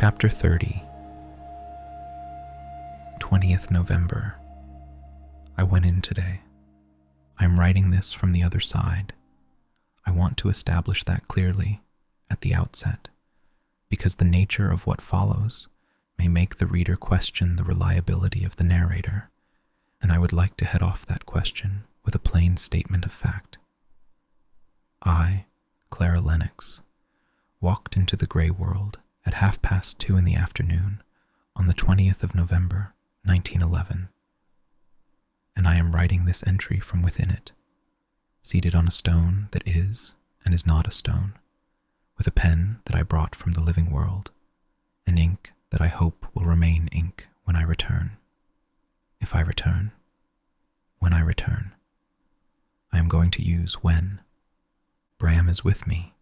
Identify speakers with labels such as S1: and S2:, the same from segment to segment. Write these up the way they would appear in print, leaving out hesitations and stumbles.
S1: Chapter 30, 20th November. I went in today. I am writing this from the other side. I want to establish that clearly at the outset, because the nature of what follows may make the reader question the reliability of the narrator, and I would like to head off that question with a plain statement of fact. I, Clara Lennox, walked into the grey world at 2:30 in the afternoon on the 20th of November, 1911, and I am writing this entry from within it, seated on a stone that is and is not a stone, with a pen that I brought from the living world, and ink that I hope will remain ink when I return. If I return. When I return. I am going to use when. Bram is with me.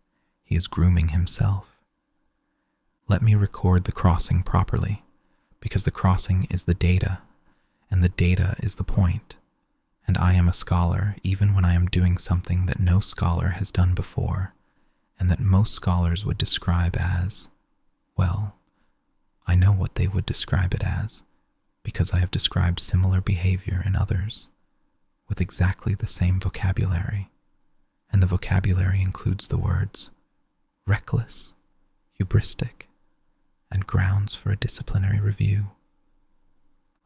S1: He is grooming himself. Let me record the crossing properly, because the crossing is the data, and the data is the point, and I am a scholar even when I am doing something that no scholar has done before, and that most scholars would describe as, well, I know what they would describe it as, because I have described similar behavior in others, with exactly the same vocabulary, and the vocabulary includes the words reckless, hubristic, and grounds for a disciplinary review.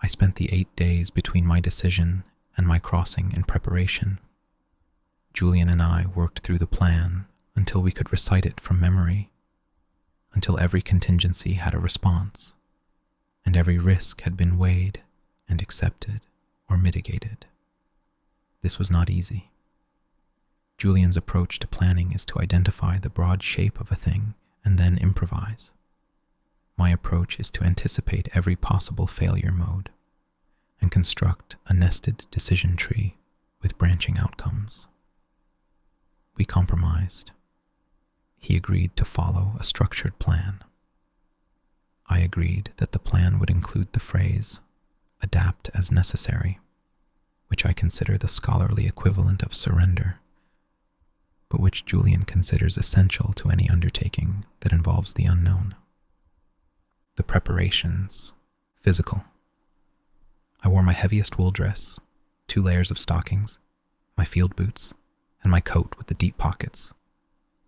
S1: I spent the 8 days between my decision and my crossing in preparation. Julian and I worked through the plan until we could recite it from memory, until every contingency had a response, and every risk had been weighed and accepted or mitigated. This was not easy. Julian's approach to planning is to identify the broad shape of a thing and then improvise. My approach is to anticipate every possible failure mode and construct a nested decision tree with branching outcomes. We compromised. He agreed to follow a structured plan. I agreed that the plan would include the phrase, adapt as necessary, which I consider the scholarly equivalent of surrender, but which Julian considers essential to any undertaking that involves the unknown. The preparations, physical. I wore my heaviest wool dress, 2 layers of stockings, my field boots, and my coat with the deep pockets.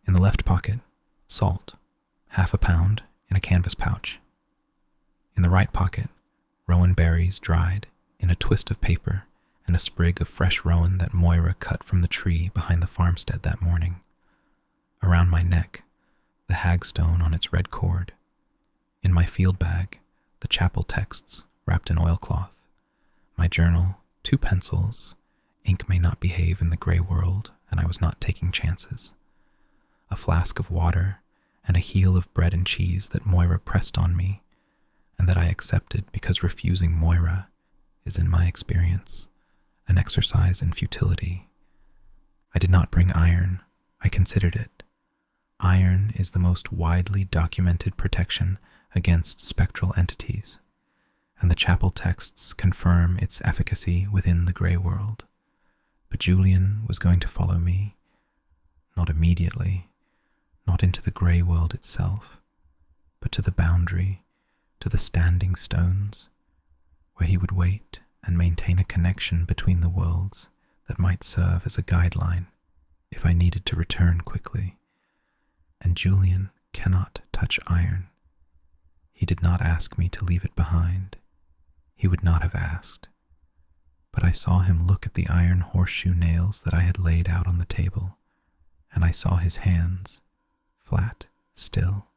S1: In the left pocket, salt, 1/2 pound in a canvas pouch. In the right pocket, rowan berries dried in a twist of paper and a sprig of fresh rowan that Moira cut from the tree behind the farmstead that morning. Around my neck, the hagstone on its red cord. In my field bag, the chapel texts wrapped in oilcloth. My journal, 2 pencils, ink may not behave in the grey world, and I was not taking chances. A flask of water, and a heel of bread and cheese that Moira pressed on me, and that I accepted because refusing Moira is, in my experience, an exercise in futility. I did not bring iron. I considered it. Iron is the most widely documented protection against spectral entities, and the chapel texts confirm its efficacy within the grey world. But Julian was going to follow me, not immediately, not into the grey world itself, but to the boundary, to the standing stones, where he would wait and maintain a connection between the worlds that might serve as a guideline if I needed to return quickly. And Julian cannot touch iron. He did not ask me to leave it behind. He would not have asked. But I saw him look at the iron horseshoe nails that I had laid out on the table, and I saw his hands, flat, still,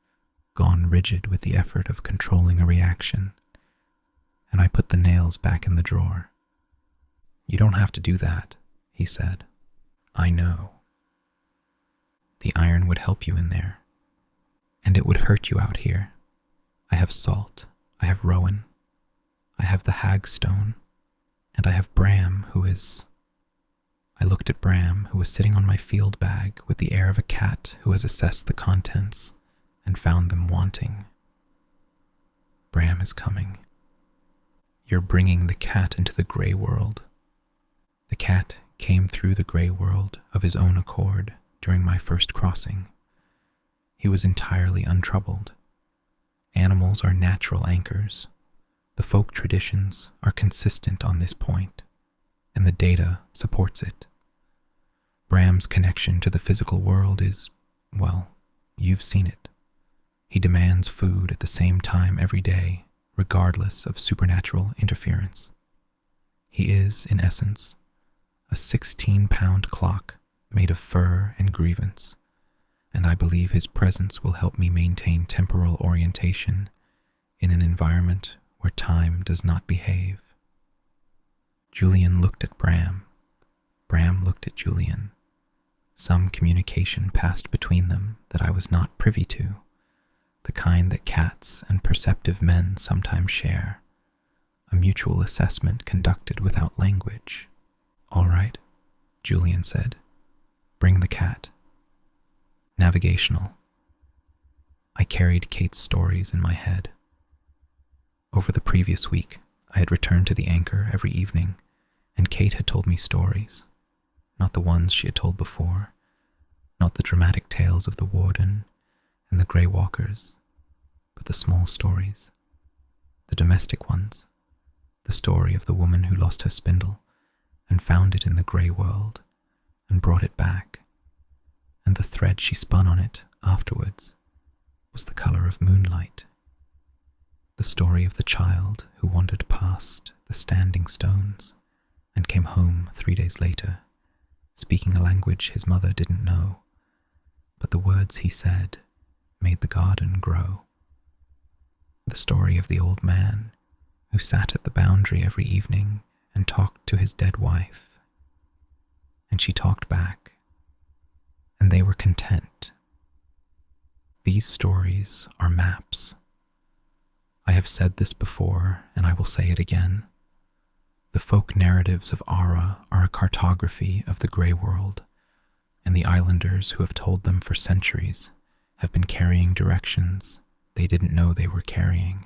S1: gone rigid with the effort of controlling a reaction, and I put the nails back in the drawer. "You don't have to do that," he said. "I know. The iron would help you in there, and it would hurt you out here. I have salt, I have rowan, I have the hagstone, and I have Bram, who is..." I looked at Bram, who was sitting on my field bag with the air of a cat who has assessed the contents and found them wanting. "Bram is coming. You're bringing the cat into the grey world." The cat came through the grey world of his own accord during my first crossing. He was entirely untroubled, Animals are natural anchors. The folk traditions are consistent on this point, and the data supports it. Bram's connection to the physical world is, well, you've seen it. He demands food at the same time every day, regardless of supernatural interference. He is, in essence, a 16-pound clock made of fur and grievance, and I believe his presence will help me maintain temporal orientation in an environment where time does not behave. Julian looked at Bram. Bram looked at Julian. Some communication passed between them that I was not privy to, the kind that cats and perceptive men sometimes share, a mutual assessment conducted without language. "All right," Julian said. "Bring the cat." Navigational. I carried Cait's stories in my head. Over the previous week, I had returned to the anchor every evening, and Cait had told me stories, not the ones she had told before, not the dramatic tales of the warden and the grey walkers, but the small stories, the domestic ones, the story of the woman who lost her spindle and found it in the grey world and brought it back, and the thread she spun on it afterwards was the colour of moonlight. The story of the child who wandered past the standing stones and came home 3 days later, speaking a language his mother didn't know, but the words he said made the garden grow. The story of the old man who sat at the boundary every evening and talked to his dead wife, and she talked back, and they were content. These stories are maps. I have said this before, and I will say it again. The folk narratives of Ara are a cartography of the grey world, and the islanders who have told them for centuries have been carrying directions they didn't know they were carrying.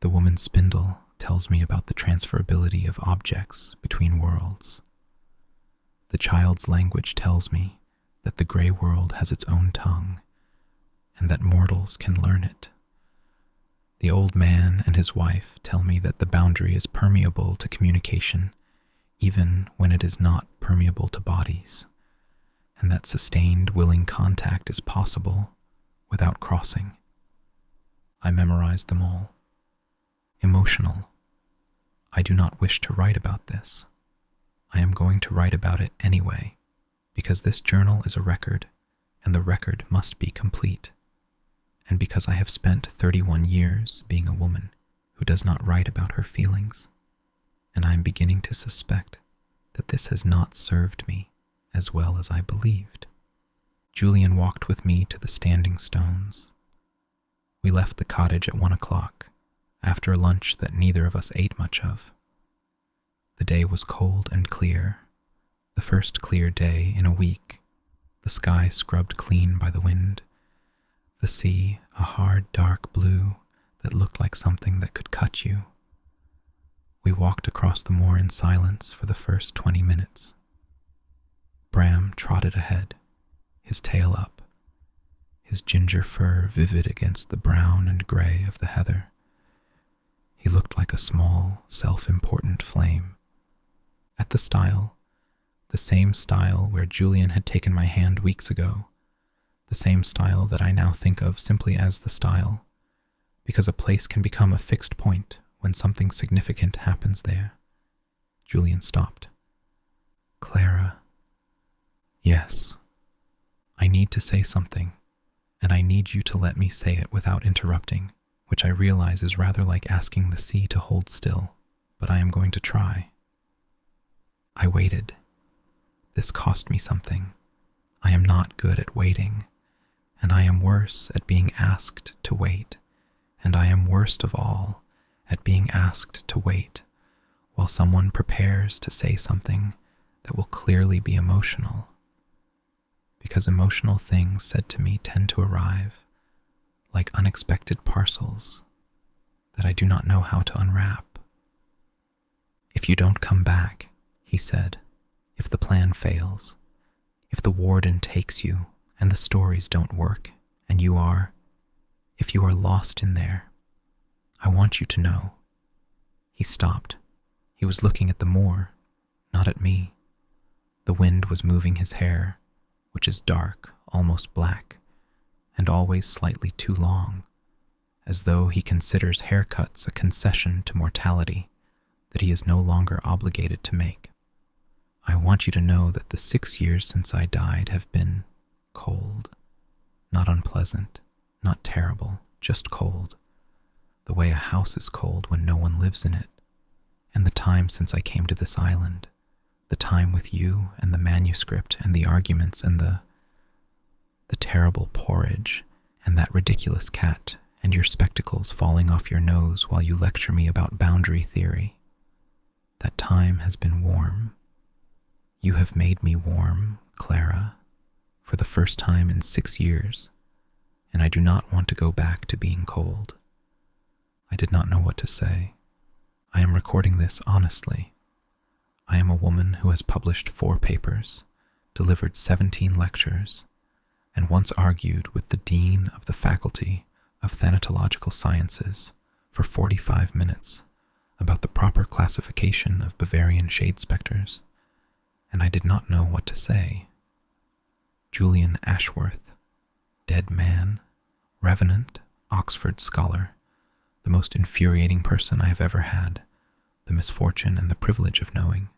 S1: The woman's spindle tells me about the transferability of objects between worlds. The child's language tells me that the grey world has its own tongue, and that mortals can learn it. The old man and his wife tell me that the boundary is permeable to communication, even when it is not permeable to bodies, and that sustained willing contact is possible without crossing. I memorized them all. Emotional. I do not wish to write about this. I am going to write about it anyway, because this journal is a record, and the record must be complete, and because I have spent 31 years being a woman who does not write about her feelings, and I am beginning to suspect that this has not served me as well as I believed. Julian walked with me to the standing stones. We left the cottage at 1 o'clock, after a lunch that neither of us ate much of. The day was cold and clear, the first clear day in a week, the sky scrubbed clean by the wind, the sea a hard dark blue that looked like something that could cut you. We walked across the moor in silence for the first 20 minutes. Bram trotted ahead, his tail up, his ginger fur vivid against the brown and grey of the heather. He looked like a small, self-important flame. At the stile, the same stile where Julian had taken my hand weeks ago, the same stile that I now think of simply as the stile, because a place can become a fixed point when something significant happens there. Julian stopped. "Clara." "Yes. I need to say something, and I need you to let me say it without interrupting, which I realize is rather like asking the sea to hold still, but I am going to try." I waited. This cost me something. I am not good at waiting, and I am worse at being asked to wait, and I am worst of all at being asked to wait while someone prepares to say something that will clearly be emotional. Because emotional things said to me tend to arrive like unexpected parcels that I do not know how to unwrap. "If you don't come back," he said, "if the plan fails, if the warden takes you and the stories don't work and you are, If you are lost in there, I want you to know. He stopped. He was looking at the moor, not at me. The wind was moving his hair, which is dark, almost black, and always slightly too long, as though he considers haircuts a concession to mortality that he is no longer obligated to make. I want you to know that the 6 years since I died have been cold, not unpleasant, not terrible, just cold, the way a house is cold when no one lives in it. And the time since I came to this island, the time with you and the manuscript and the arguments and the terrible porridge and that ridiculous cat and your spectacles falling off your nose while you lecture me about boundary theory. That time has been warm. You have made me warm, Clara, for the first time in 6 years, and I do not want to go back to being cold. I did not know what to say. I am recording this honestly. I am a woman who has published 4 papers, delivered 17 lectures, and once argued with the Dean of the Faculty of Thanatological Sciences for 45 minutes about the proper classification of Bavarian shade spectres, and I did not know what to say. Julian Ashworth, dead man, revenant, Oxford scholar, the most infuriating person I have ever had, the misfortune and the privilege of knowing,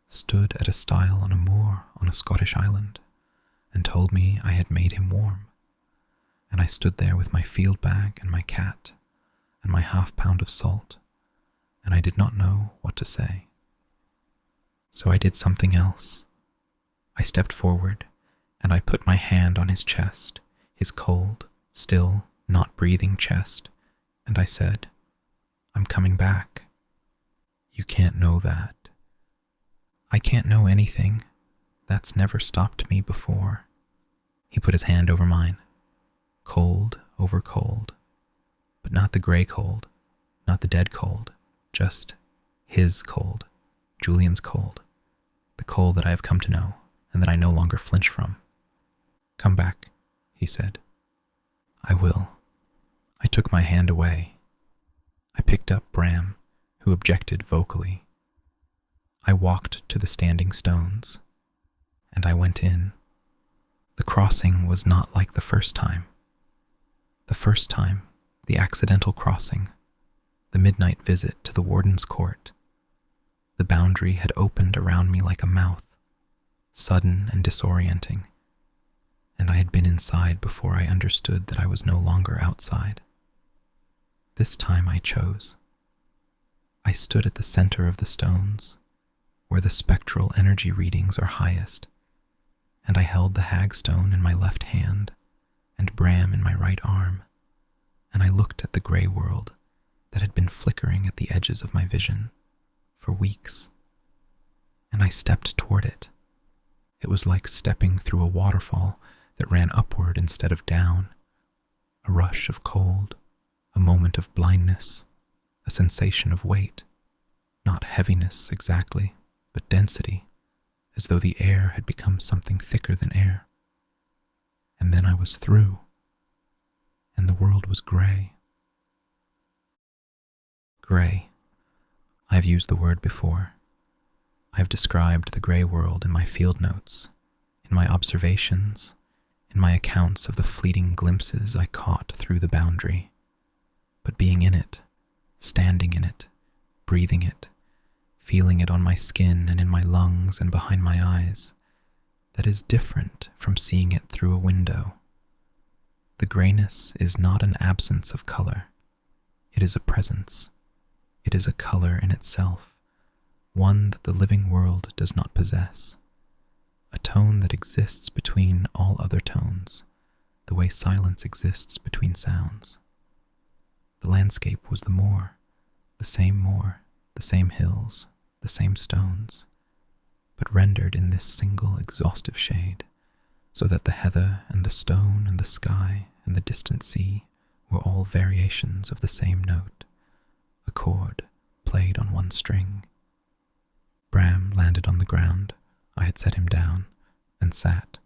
S1: stood at a stile on a moor on a Scottish island, and told me I had made him warm. And I stood there with my field bag and my cat, and my half-pound of salt, and I did not know what to say. So I did something else. I stepped forward, and I put my hand on his chest, his cold, still, not breathing chest, and I said, "I'm coming back." You can't know that. I can't know anything. That's never stopped me before. He put his hand over mine. Cold over cold. But not the gray cold, not the dead cold, just his cold, Julian's cold, the cold that I have come to know and that I no longer flinch from. "Come back," he said. "I will." I took my hand away. I picked up Bram, who objected vocally. I walked to the standing stones, and I went in. The crossing was not like the first time. The first time, the accidental crossing, the midnight visit to the warden's court. The boundary had opened around me like a mouth, sudden and disorienting, and I had been inside before I understood that I was no longer outside. This time I chose. I stood at the center of the stones, where the spectral energy readings are highest, and I held the hagstone in my left hand and Bram in my right arm, and I looked at the gray world that had been flickering at the edges of my vision for weeks, and I stepped toward it. It was like stepping through a waterfall that ran upward instead of down, a rush of cold, a moment of blindness, a sensation of weight, not heaviness exactly, but density, as though the air had become something thicker than air. And then I was through, and the world was gray. Gray. I have used the word before. I have described the gray world in my field notes, in my observations, in my accounts of the fleeting glimpses I caught through the boundary. But being in it, standing in it, breathing it, feeling it on my skin and in my lungs and behind my eyes, that is different from seeing it through a window. The grayness is not an absence of color. It is a presence. It is a color in itself, one that the living world does not possess, a tone that exists between all other tones, the way silence exists between sounds. The landscape was the moor, the same hills, the same stones, but rendered in this single exhaustive shade, so that the heather and the stone and the sky and the distant sea were all variations of the same note, a chord played on one string. Bram landed on the ground. I had set him down, and sat.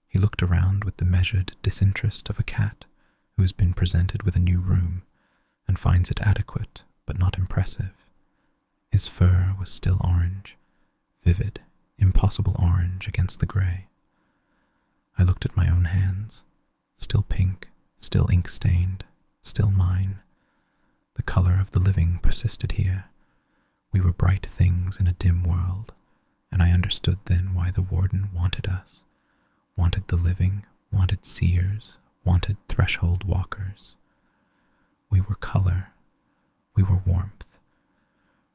S1: He looked around with the measured disinterest of a cat who who has been presented with a new room and finds it adequate but not impressive. His fur was still orange, vivid, impossible orange against the grey. I looked at my own hands, still pink, still ink-stained, still mine. The colour of the living persisted here. We were bright things in a dim world, and I understood then why the warden wanted us, wanted the living, wanted seers, wanted threshold walkers. We were colour. We were warmth.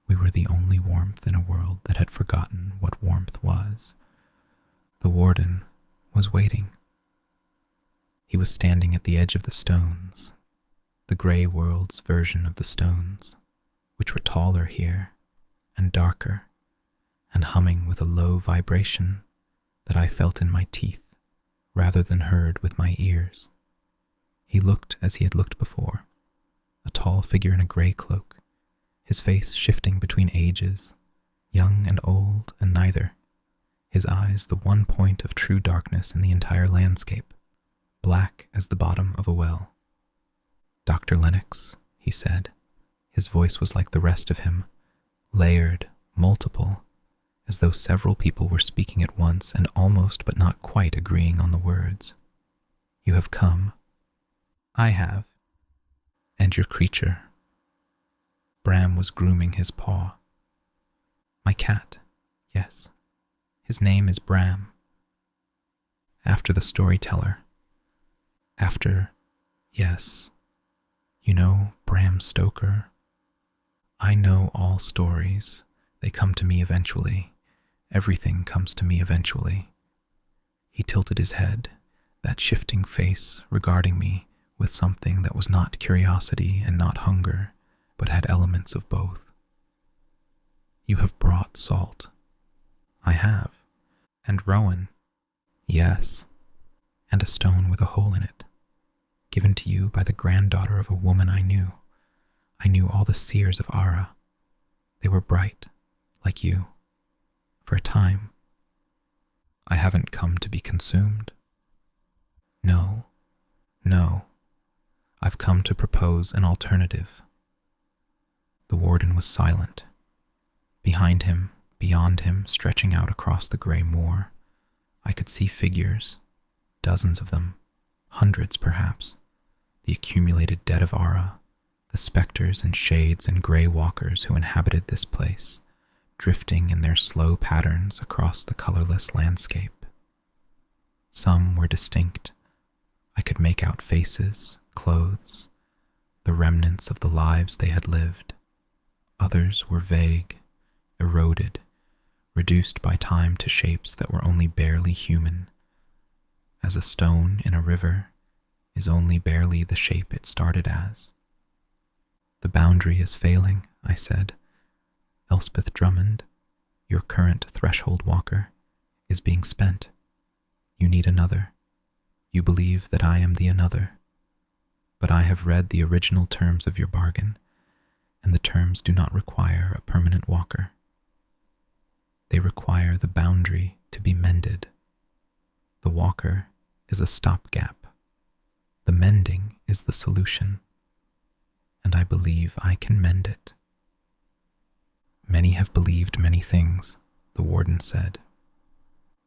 S1: We were the only warmth in a world that had forgotten what warmth was. The warden was waiting. He was standing at the edge of the stones, the grey world's version of the stones, which were taller here and darker and humming with a low vibration that I felt in my teeth rather than heard with my ears. He looked as he had looked before, a tall figure in a grey cloak, his face shifting between ages, young and old and neither, his eyes the one point of true darkness in the entire landscape, black as the bottom of a well. "Dr. Lennox," he said. His voice was like the rest of him, layered, multiple, as though several people were speaking at once and almost but not quite agreeing on the words. "You have come." "I have." "And your creature." Bram was grooming his paw. "My cat, yes. His name is Bram." "After the storyteller." "After, yes. You know Bram Stoker?" "I know all stories. They come to me eventually. Everything comes to me eventually." He tilted his head, that shifting face regarding me with something that was not curiosity and not hunger, but had elements of both. "You have brought salt." "I have." "And rowan." "Yes." "And a stone with a hole in it, given to you by the granddaughter of a woman I knew. I knew all the seers of Ara. They were bright, like you, for a time." "I haven't come to be consumed." No. I've come to propose an alternative." The warden was silent. Behind him, beyond him, stretching out across the grey moor, I could see figures, dozens of them, hundreds perhaps, the accumulated dead of Ara, the spectres and shades and grey walkers who inhabited this place, drifting in their slow patterns across the colourless landscape. Some were distinct. I could make out faces, clothes, the remnants of the lives they had lived. Others were vague, eroded, reduced by time to shapes that were only barely human, as a stone in a river is only barely the shape it started as. "The boundary is failing," I said. "Elspeth Drummond, your current threshold walker, is being spent. You need another. You believe that I am the another. But I have read the original terms of your bargain, and the terms do not require a permanent walker. They require the boundary to be mended. The walker is a stopgap. The mending is the solution, and I believe I can mend it." "Many have believed many things," the warden said.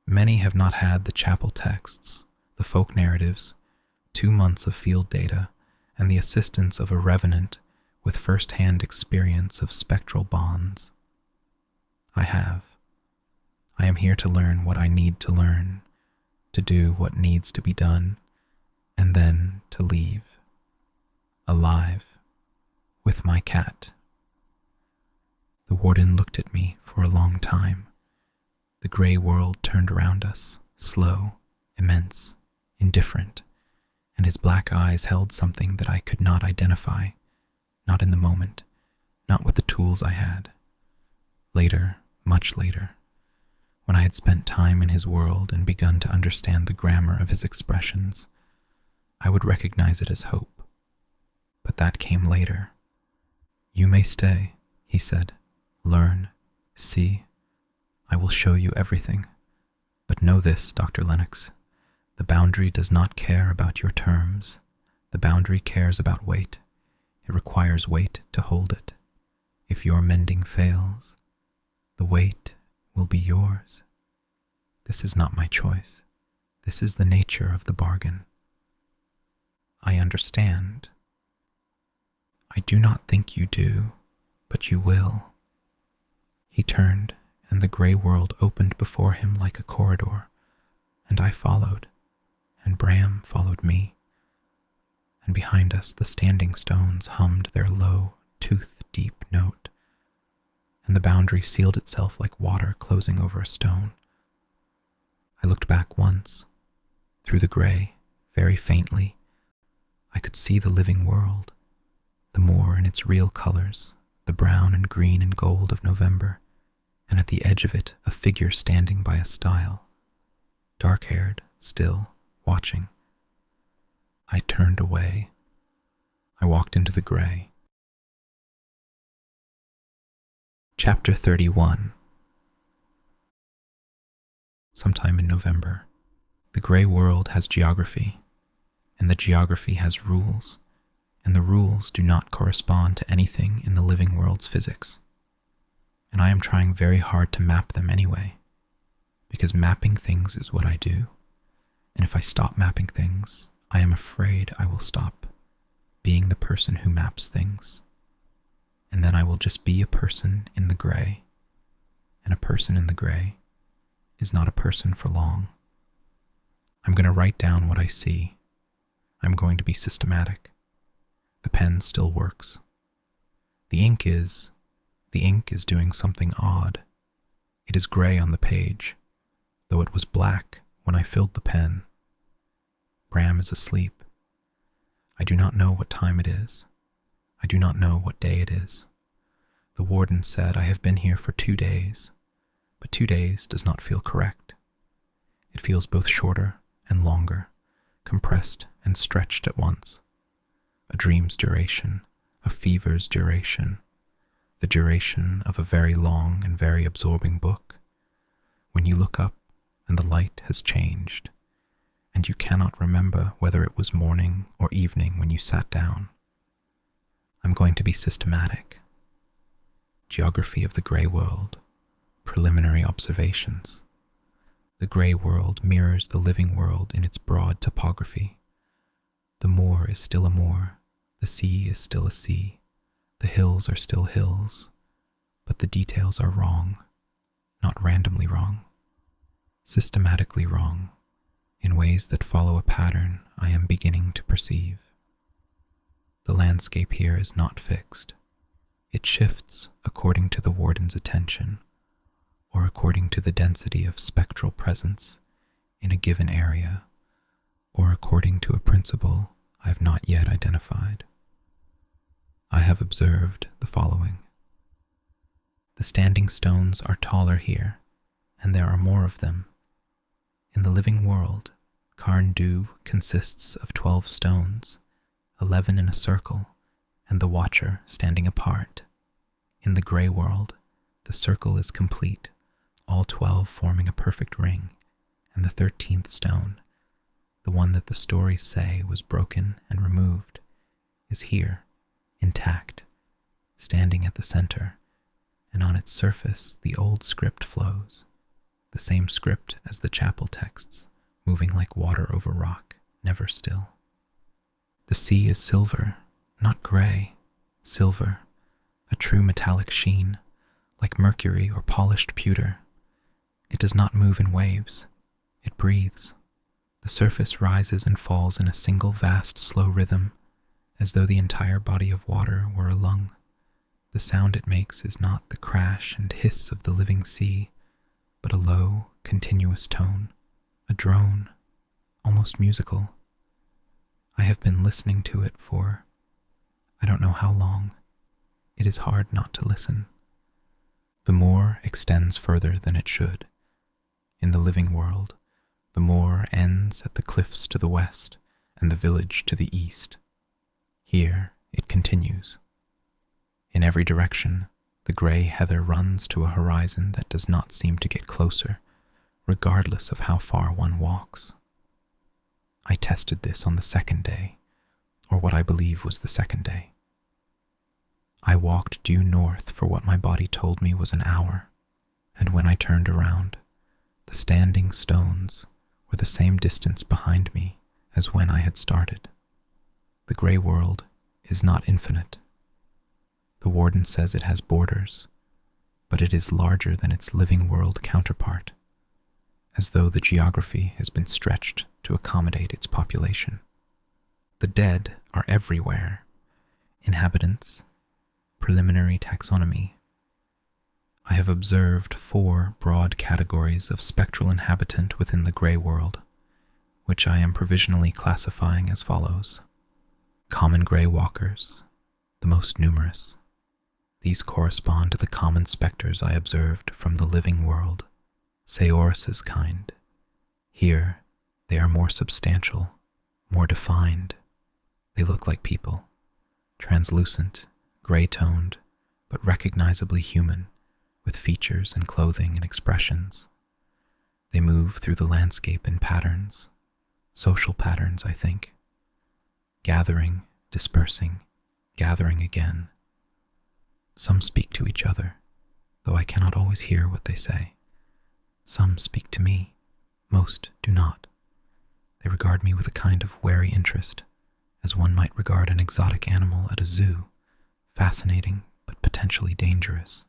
S1: "Many have not had the chapel texts, the folk narratives, 2 months of field data, and the assistance of a revenant with first-hand experience of spectral bonds. I have. I am here to learn what I need to learn, to do what needs to be done, and then to leave. Alive, with my cat." The warden looked at me for a long time. The grey world turned around us, slow, immense, indifferent, and his black eyes held something that I could not identify, not in the moment, not with the tools I had. Later, much later, when I had spent time in his world and begun to understand the grammar of his expressions, I would recognize it as hope. But that came later. "You may stay," he said. "Learn, see. I will show you everything. But know this, Dr. Lennox. The boundary does not care about your terms. The boundary cares about weight. It requires weight to hold it. If your mending fails, the weight will be yours. This is not my choice. This is the nature of the bargain. I understand. I do not think you do, but you will. He turned, and the gray world opened before him like a corridor, and I followed, and Bram followed me. And behind us the standing stones hummed their low, tooth-deep note, and the boundary sealed itself like water closing over a stone. I looked back once. Through the gray, very faintly, I could see the living world, the moor in its real colors, the brown and green and gold of November, and at the edge of it a figure standing by a stile, dark-haired, still, watching. I turned away. I walked into the gray. Chapter 31. Sometime in November, the gray world has geography, and the geography has rules, and the rules do not correspond to anything in the living world's physics. And I am trying very hard to map them anyway, because mapping things is what I do, and if I stop mapping things, I am afraid I will stop being the person who maps things, and then I will just be a person in the gray, and a person in the gray is not a person for long. I'm going to write down what I see. I'm going to be systematic. The pen still works. The ink is doing something odd. It is gray on the page, though it was black when I filled the pen. Bram is asleep. I do not know what time it is. I do not know what day it is. The warden said I have been here for 2 days, but 2 days does not feel correct. It feels both shorter and longer, compressed and stretched at once. A dream's duration, a fever's duration, the duration of a very long and very absorbing book, when you look up and the light has changed, and you cannot remember whether it was morning or evening when you sat down. I'm going to be systematic. Geography of the gray world, preliminary observations. The gray world mirrors the living world in its broad topography. The moor is still a moor, the sea is still a sea, the hills are still hills, but the details are wrong, not randomly wrong, systematically wrong, in ways that follow a pattern I am beginning to perceive. The landscape here is not fixed. It shifts according to the warden's attention, or according to the density of spectral presence in a given area, or according to a principle I have not yet identified. I have observed the following. The standing stones are taller here, and there are more of them. In the living world, Carn Du consists of 12 stones, 11 in a circle, and the watcher standing apart. In the gray world, the circle is complete, all 12 forming a perfect ring, and the 13th stone, the one that the stories say was broken and removed, is here, intact, standing at the center, and on its surface the old script flows, the same script as the chapel texts, moving like water over rock, never still. The sea is silver, not gray, silver, a true metallic sheen, like mercury or polished pewter. It does not move in waves, it breathes. The surface rises and falls in a single vast slow rhythm, as though the entire body of water were a lung. The sound it makes is not the crash and hiss of the living sea, but a low, continuous tone, a drone, almost musical. I have been listening to it for I don't know how long. It is hard not to listen. The moor extends further than it should. In the living world, the moor ends at the cliffs to the west and the village to the east. Here it continues. In every direction, the gray heather runs to a horizon that does not seem to get closer, regardless of how far one walks. I tested this on the second day, or what I believe was the second day. I walked due north for what my body told me was an hour, and when I turned around, the standing stones were the same distance behind me as when I had started. The grey world is not infinite. The warden says it has borders, but it is larger than its living world counterpart, as though the geography has been stretched to accommodate its population. The dead are everywhere. Inhabitants, preliminary taxonomy. I have observed 4 broad categories of spectral inhabitant within the grey world, which I am provisionally classifying as follows. Common grey walkers, the most numerous. These correspond to the common spectres I observed from the living world, Seorus's kind. Here, they are more substantial, more defined. They look like people, translucent, gray-toned, but recognizably human, with features and clothing and expressions. They move through the landscape in patterns, social patterns, I think. Gathering, dispersing, gathering again. Some speak to each other, though I cannot always hear what they say. Some speak to me, most do not. They regard me with a kind of wary interest, as one might regard an exotic animal at a zoo, fascinating but potentially dangerous.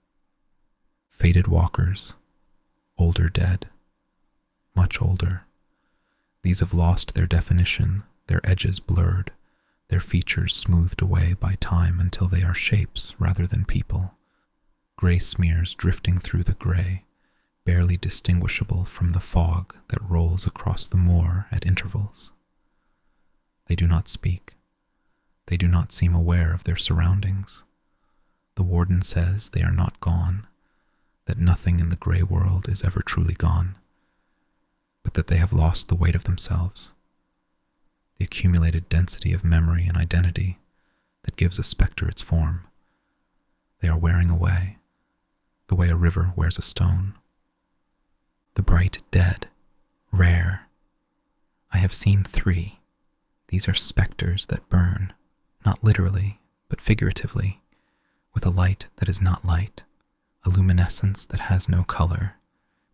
S1: Faded walkers, older dead, much older. These have lost their definition, their edges blurred, their features smoothed away by time until they are shapes rather than people. Gray smears drifting through the gray, barely distinguishable from the fog that rolls across the moor at intervals. They do not speak. They do not seem aware of their surroundings. The warden says they are not gone, that nothing in the grey world is ever truly gone, but that they have lost the weight of themselves, the accumulated density of memory and identity that gives a spectre its form. They are wearing away, the way a river wears a stone. The bright dead, rare. I have seen 3. These are spectres that burn, not literally, but figuratively, with a light that is not light, a luminescence that has no color,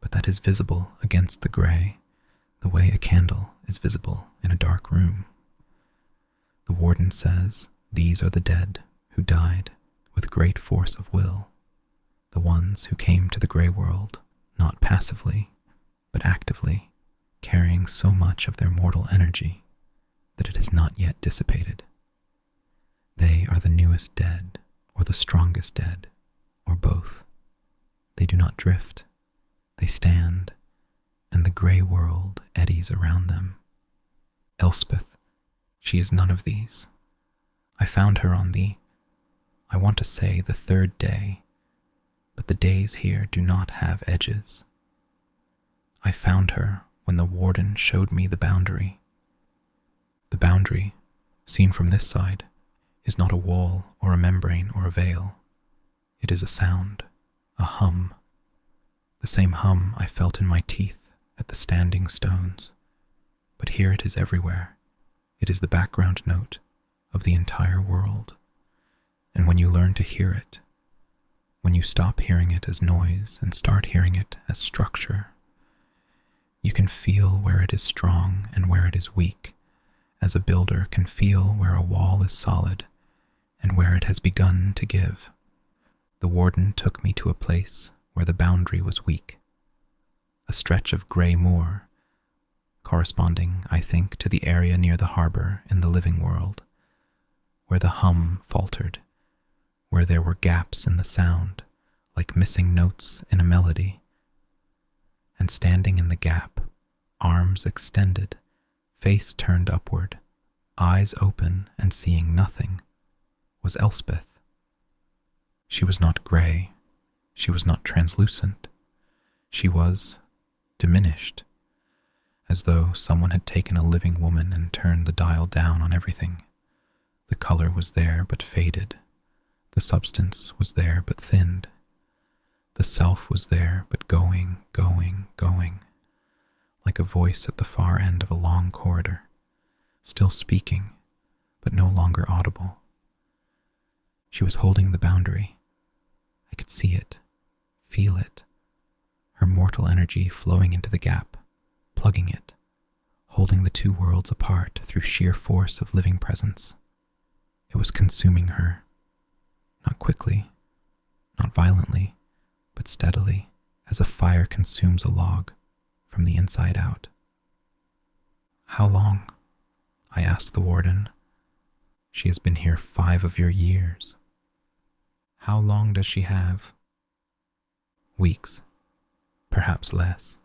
S1: but that is visible against the gray, the way a candle is visible in a dark room. The warden says these are the dead who died with great force of will, the ones who came to the grey world, not passively, but actively, carrying so much of their mortal energy that it has not yet dissipated. They are the newest dead, or the strongest dead, or both. They do not drift. They stand, and the grey world eddies around them. Elspeth, she is none of these. I found her on I want to say the 3rd day, but the days here do not have edges. I found her when the warden showed me the boundary. The boundary, seen from this side, is not a wall or a membrane or a veil. It is a sound, a hum. The same hum I felt in my teeth at the standing stones. But here it is everywhere. It is the background note of the entire world. And when you learn to hear it, when you stop hearing it as noise and start hearing it as structure, you can feel where it is strong and where it is weak, as a builder can feel where a wall is solid and where it has begun to give. The warden took me to a place where the boundary was weak, a stretch of grey moor, corresponding, I think, to the area near the harbor in the living world, where the hum faltered, where there were gaps in the sound, like missing notes in a melody. And standing in the gap, arms extended, face turned upward, eyes open and seeing nothing, was Elspeth. She was not grey, she was not translucent, she was diminished, as though someone had taken a living woman and turned the dial down on everything. The color was there but faded, the substance was there but thinned, the self was there but going, like a voice at the far end of a long corridor, still speaking, but no longer longer audible. She was holding the boundary. I could see it, feel it, her mortal energy flowing into the gap, plugging it, holding the two worlds apart through sheer force of living presence. It was consuming her, not quickly, not violently, but steadily, as a fire consumes a log from the inside out. How long? I asked the warden. She has been here 5 of your years. How long does she have? Weeks, perhaps less.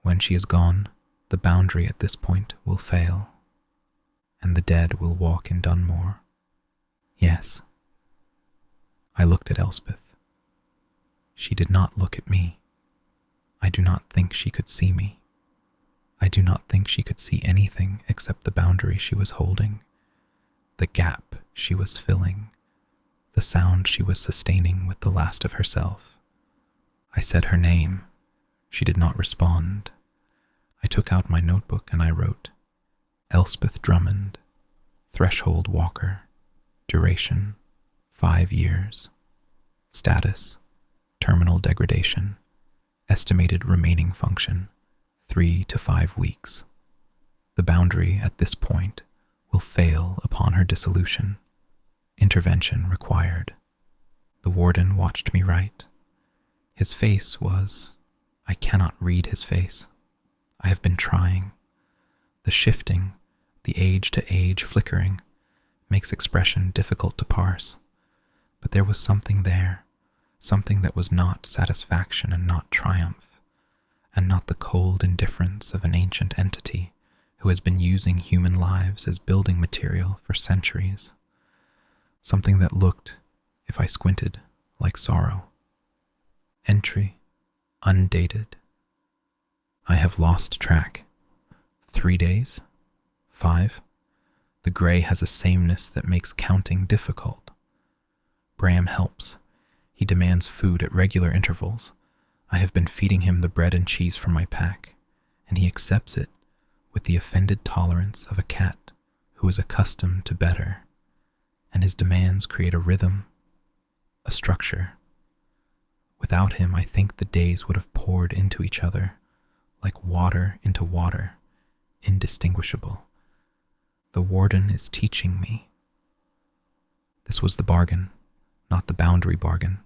S1: When she is gone, the boundary at this point will fail, and the dead will walk in Dunmore. Yes. I looked at Elspeth. She did not look at me. I do not think she could see me. I do not think she could see anything except the boundary she was holding, the gap she was filling, the sound she was sustaining with the last of herself. I said her name. She did not respond. I took out my notebook and I wrote, Elspeth Drummond, Threshold Walker, duration, 5 years, status, terminal degradation, estimated remaining function, 3 to 5 weeks. The boundary at this point will fail upon her dissolution. Intervention required. The warden watched me write. His face was, I cannot read his face. I have been trying. The shifting, the age-to-age flickering, makes expression difficult to parse. But there was something there, something that was not satisfaction and not triumph, and not the cold indifference of an ancient entity who has been using human lives as building material for centuries. Something that looked, if I squinted, like sorrow. Entry, undated. I have lost track. 3 days? 5? The gray has a sameness that makes counting difficult. Bram helps. He demands food at regular intervals. I have been feeding him the bread and cheese from my pack, and he accepts it with the offended tolerance of a cat who is accustomed to better, and his demands create a rhythm, a structure. Without him, I think the days would have poured into each other, like water into water, indistinguishable. The warden is teaching me. This was the bargain, not the boundary bargain,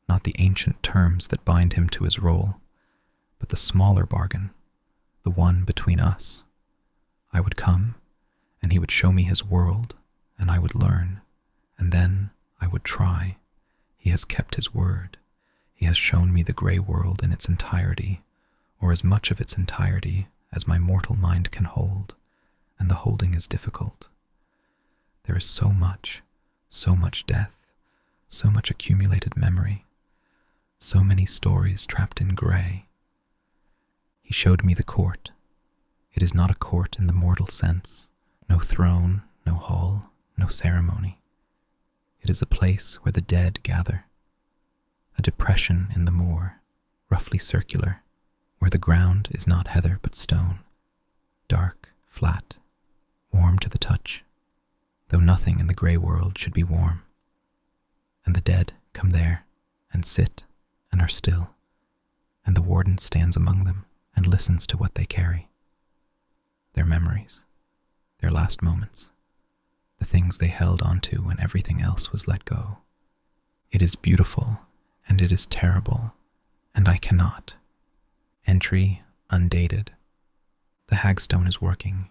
S1: not the ancient terms that bind him to his role, but the smaller bargain, the one between us. I would come, and he would show me his world, and I would learn, and then I would try. He has kept his word. He has shown me the gray world in its entirety, or as much of its entirety as my mortal mind can hold, and the holding is difficult. There is so much death, so much accumulated memory, so many stories trapped in gray. He showed me the court. It is not a court in the mortal sense, no throne, no hall, no ceremony. It is a place where the dead gather, a depression in the moor, roughly circular, where the ground is not heather but stone, dark, flat, warm to the touch, though nothing in the grey world should be warm. And the dead come there and sit and are still, and the warden stands among them and listens to what they carry. Their memories, their last moments, the things they held onto when everything else was let go. It is beautiful, and it is terrible, and I cannot. Entry undated. The hagstone is working.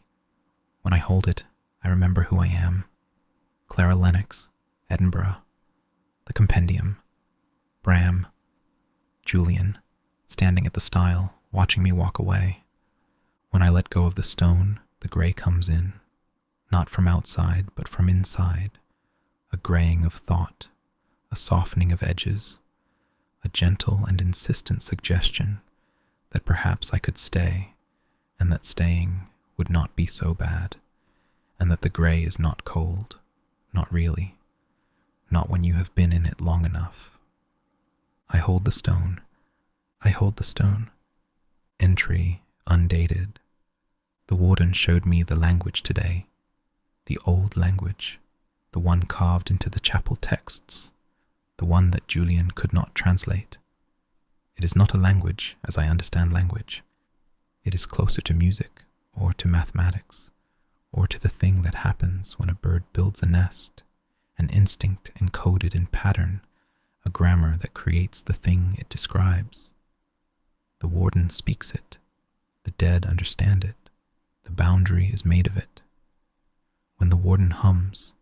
S1: When I hold it, I remember who I am. Clara Lennox, Edinburgh. The Compendium. Bram. Julian, standing at the stile, watching me walk away. When I let go of the stone, the gray comes in, not from outside, but from inside, a graying of thought, a softening of edges, a gentle and insistent suggestion that perhaps I could stay, and that staying would not be so bad, and that the gray is not cold, not really, not when you have been in it long enough. I hold the stone. I hold the stone. Entry undated. The warden showed me the language today, the old language, the one carved into the chapel texts, the one that Julian could not translate. It is not a language as I understand language. It is closer to music, or to mathematics, or to the thing that happens when a bird builds a nest, an instinct encoded in pattern, a grammar that creates the thing it describes. The warden speaks it, the dead understand it, the boundary is made of it. When the warden hums,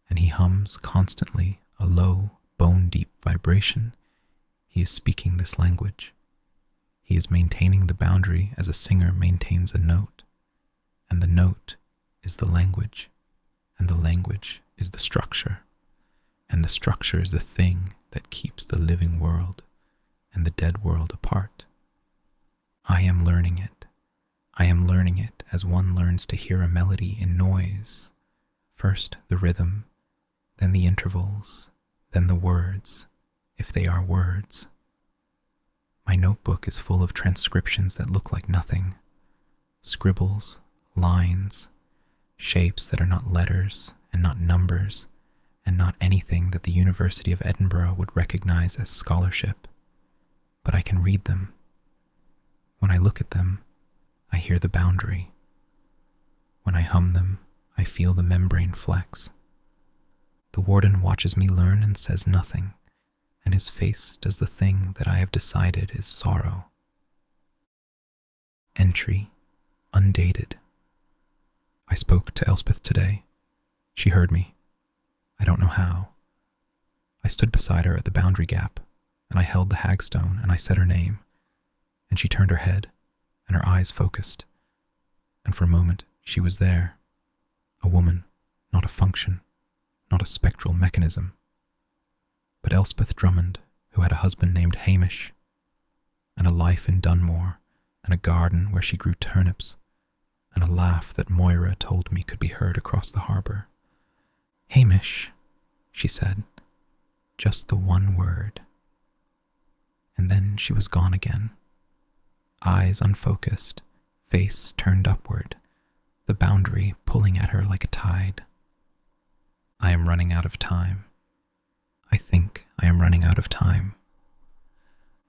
S1: and he hums constantly a low, bone-deep vibration, he is speaking this language. He is maintaining the boundary as a singer maintains a note, and the note is the language, and the language is the structure, and the structure is the thing that keeps the living world and the dead world apart. I am learning it. I am learning it as one learns to hear a melody in noise. First the rhythm, then the intervals, then the words, if they are words. My notebook is full of transcriptions that look like nothing. Scribbles, lines, shapes that are not letters and not numbers and not anything that the University of Edinburgh would recognize as scholarship. But I can read them. When I look at them, I hear the boundary. When I hum them, I feel the membrane flex. The warden watches me learn and says nothing, and his face does the thing that I have decided is sorrow. Entry, undated. I spoke to Elspeth today. She heard me. I don't know how. I stood beside her at the boundary gap, and I held the hagstone and I said her name, and she turned her head, and her eyes focused, and for a moment she was there, a woman, not a function, not a spectral mechanism, but Elspeth Drummond, who had a husband named Hamish, and a life in Dunmore, and a garden where she grew turnips, and a laugh that Moira told me could be heard across the harbour. "Hamish," she said, just the one word. And then she was gone again. Eyes unfocused, face turned upward, the boundary pulling at her like a tide. I am running out of time. I think I am running out of time.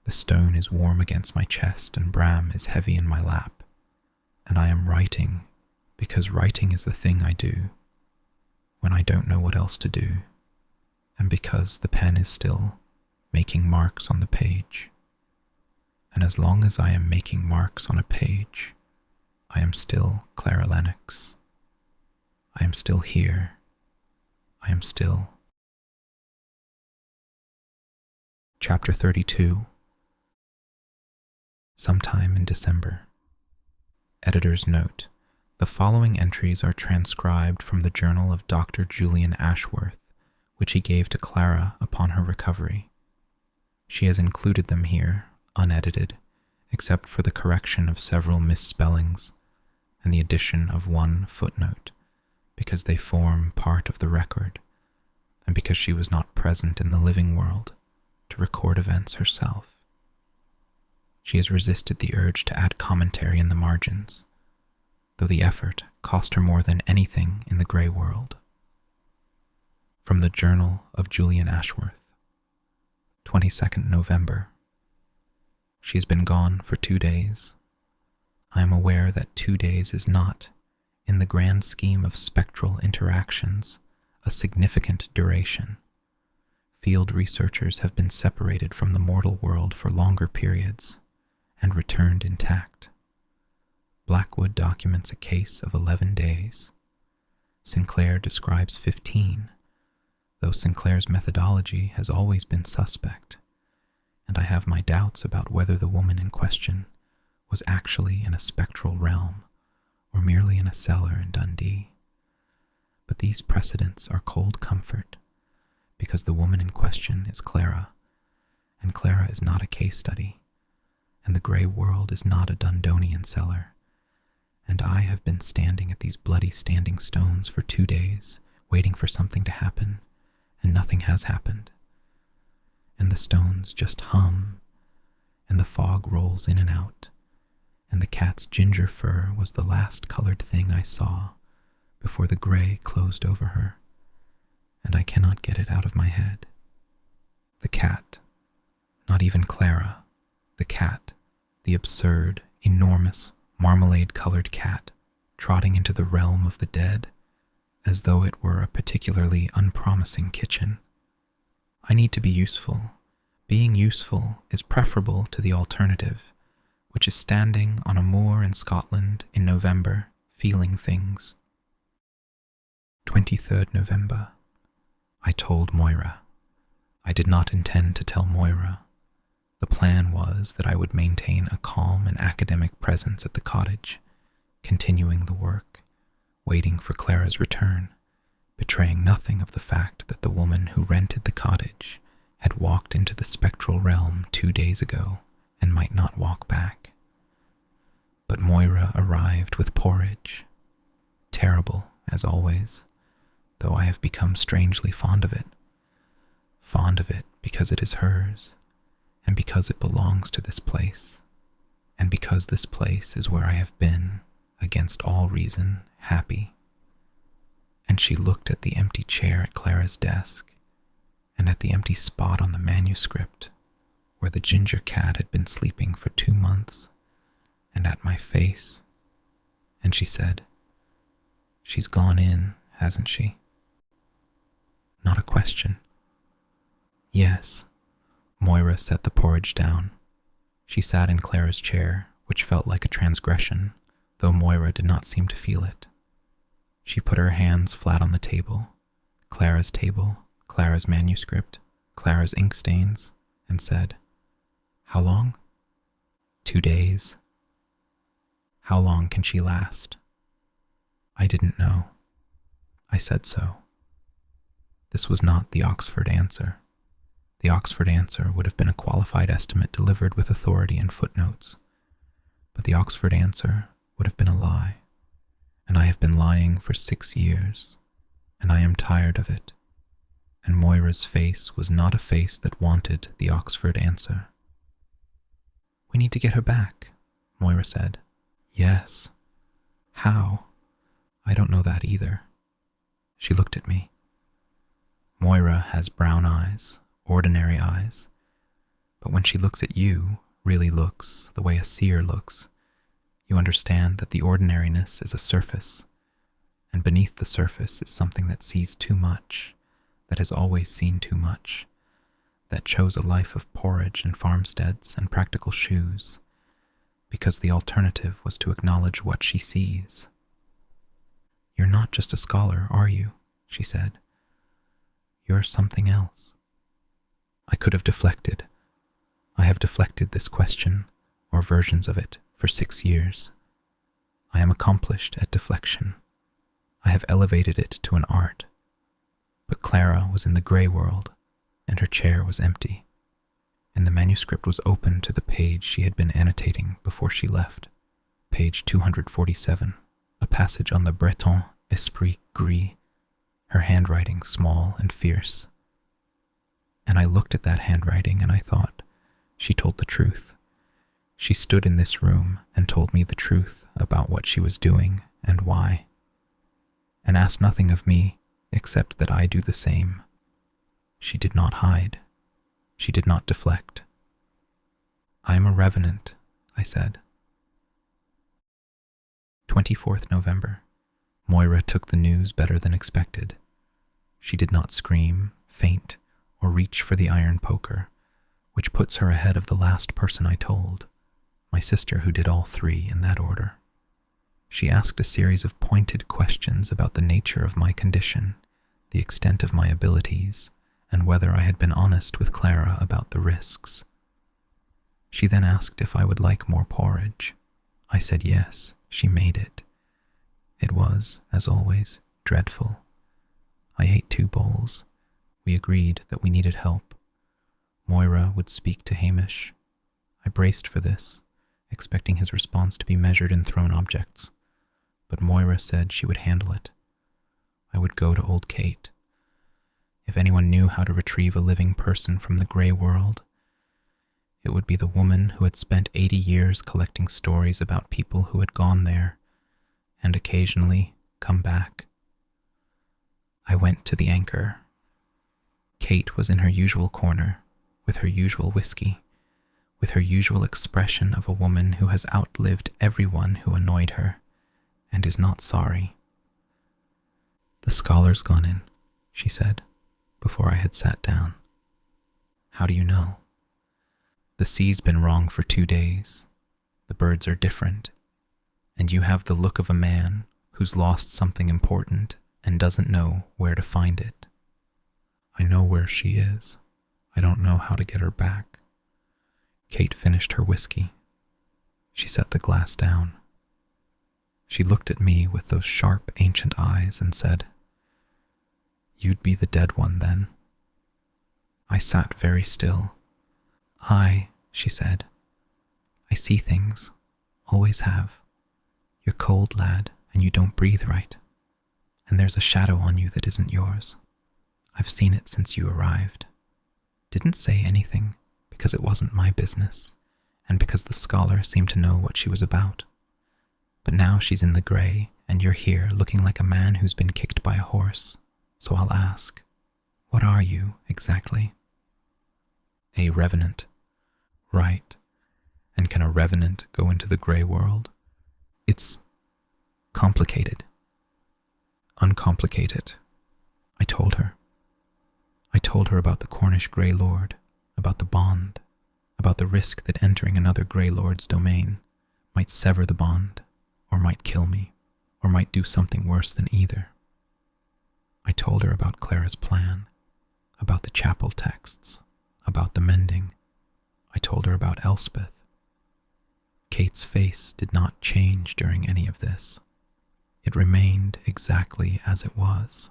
S1: The stone is warm against my chest and Bram is heavy in my lap, and I am writing because writing is the thing I do when I don't know what else to do, and because the pen is still making marks on the page. And as long as I am making marks on a page, I am still Clara Lennox. I am still here. I am still. Chapter 32. Sometime in December. Editor's note. The following entries are transcribed from the journal of Dr. Julian Ashworth, which he gave to Clara upon her recovery. She has included them here, unedited, except for the correction of several misspellings and the addition of one footnote, because they form part of the record, and because she was not present in the living world to record events herself. She has resisted the urge to add commentary in the margins, though the effort cost her more than anything in the grey world. From the Journal of Julian Ashworth, 22nd November. She has been gone for 2 days. I am aware that 2 days is not, in the grand scheme of spectral interactions, a significant duration. Field researchers have been separated from the mortal world for longer periods and returned intact. Blackwood documents a case of 11 days. Sinclair describes 15, though Sinclair's methodology has always been suspect, and I have my doubts about whether the woman in question was actually in a spectral realm or merely in a cellar in Dundee. But these precedents are cold comfort, because the woman in question is Clara, and Clara is not a case study, and the grey world is not a Dundonian cellar, and I have been standing at these bloody standing stones for 2 days, waiting for something to happen, and nothing has happened. And the stones just hum, and the fog rolls in and out, and the cat's ginger fur was the last colored thing I saw before the gray closed over her, and I cannot get it out of my head. The cat, not even Clara, the cat, the absurd, enormous, marmalade-colored cat, trotting into the realm of the dead, as though it were a particularly unpromising kitchen. I need to be useful. Being useful is preferable to the alternative, which is standing on a moor in Scotland in November, feeling things. 23rd November. I told Moira. I did not intend to tell Moira. The plan was that I would maintain a calm and academic presence at the cottage, continuing the work, waiting for Clara's return, betraying nothing of the fact that the woman who rented the cottage had walked into the spectral realm 2 days ago and might not walk back. But Moira arrived with porridge. Terrible, as always, though I have become strangely fond of it. Fond of it because it is hers, and because it belongs to this place, and because this place is where I have been, against all reason, happy. And she looked at the empty chair at Clara's desk, and at the empty spot on the manuscript where the ginger cat had been sleeping for 2 months, and at my face, and she said, "She's gone in, hasn't she?" Not a question. Yes. Moira set the porridge down. She sat in Clara's chair, which felt like a transgression, though Moira did not seem to feel it. She put her hands flat on the table, Clara's manuscript, Clara's ink stains, and said, "How long?" 2 days. How long can she last? I didn't know. I said so. This was not the Oxford answer. The Oxford answer would have been a qualified estimate delivered with authority and footnotes. But the Oxford answer would have been a lie. And I have been lying for 6 years, and I am tired of it. And Moira's face was not a face that wanted the Oxford answer. "We need to get her back," Moira said. "Yes. How? I don't know that either." She looked at me. Moira has brown eyes, ordinary eyes, but when she looks at you, really looks the way a seer looks, you understand that the ordinariness is a surface, and beneath the surface is something that sees too much, that has always seen too much, that chose a life of porridge and farmsteads and practical shoes, because the alternative was to acknowledge what she sees. "You're not just a scholar, are you?" she said. "You're something else." I could have deflected. I have deflected this question, or versions of it, for 6 years. I am accomplished at deflection. I have elevated it to an art. But Clara was in the grey world, and her chair was empty, and the manuscript was open to the page she had been annotating before she left, page 247, a passage on the Breton esprit gris, her handwriting small and fierce. And I looked at that handwriting and I thought, she told the truth. She stood in this room and told me the truth about what she was doing and why, and asked nothing of me except that I do the same. She did not hide. She did not deflect. "I am a revenant," I said. 24th November. Moira took the news better than expected. She did not scream, faint, or reach for the iron poker, which puts her ahead of the last person I told, my sister who did all 3 in that order. She asked a series of pointed questions about the nature of my condition, the extent of my abilities, and whether I had been honest with Clara about the risks. She then asked if I would like more porridge. I said yes. She made it. It was, as always, dreadful. I ate 2 bowls. We agreed that we needed help. Moira would speak to Hamish. I braced for this, expecting his response to be measured in thrown objects, but Moira said she would handle it. I would go to Old Cait. If anyone knew how to retrieve a living person from the grey world, it would be the woman who had spent 80 years collecting stories about people who had gone there, and occasionally come back I went to the anchor. Cait was in her usual corner, with her usual whiskey, with her usual expression of a woman who has outlived everyone who annoyed her, and is not sorry. "The scholar's gone in," she said, before I had sat down. "How do you know?" "The sea's been wrong for 2 days. The birds are different, and you have the look of a man who's lost something important and doesn't know where to find it." "I know where she is. I don't know how to get her back." Cait finished her whiskey. She set the glass down. She looked at me with those sharp, ancient eyes and said, "You'd be the dead one then." I sat very still. She said, "I see things, always have. You're cold, lad, and you don't breathe right. And there's a shadow on you that isn't yours. I've seen it since you arrived. Didn't say anything, because it wasn't my business, and because the scholar seemed to know what she was about. But now she's in the grey, and you're here looking like a man who's been kicked by a horse. So I'll ask, what are you, exactly?" "A revenant." "Right. And can a revenant go into the grey world?" "It's complicated." "Uncomplicate it." I told her. I told her about the Cornish Grey Lord, about the bond, about the risk that entering another Grey Lord's domain might sever the bond, or might kill me, or might do something worse than either. I told her about Clara's plan, about the chapel texts, about the mending. I told her about Elspeth. Cait's face did not change during any of this. It remained exactly as it was,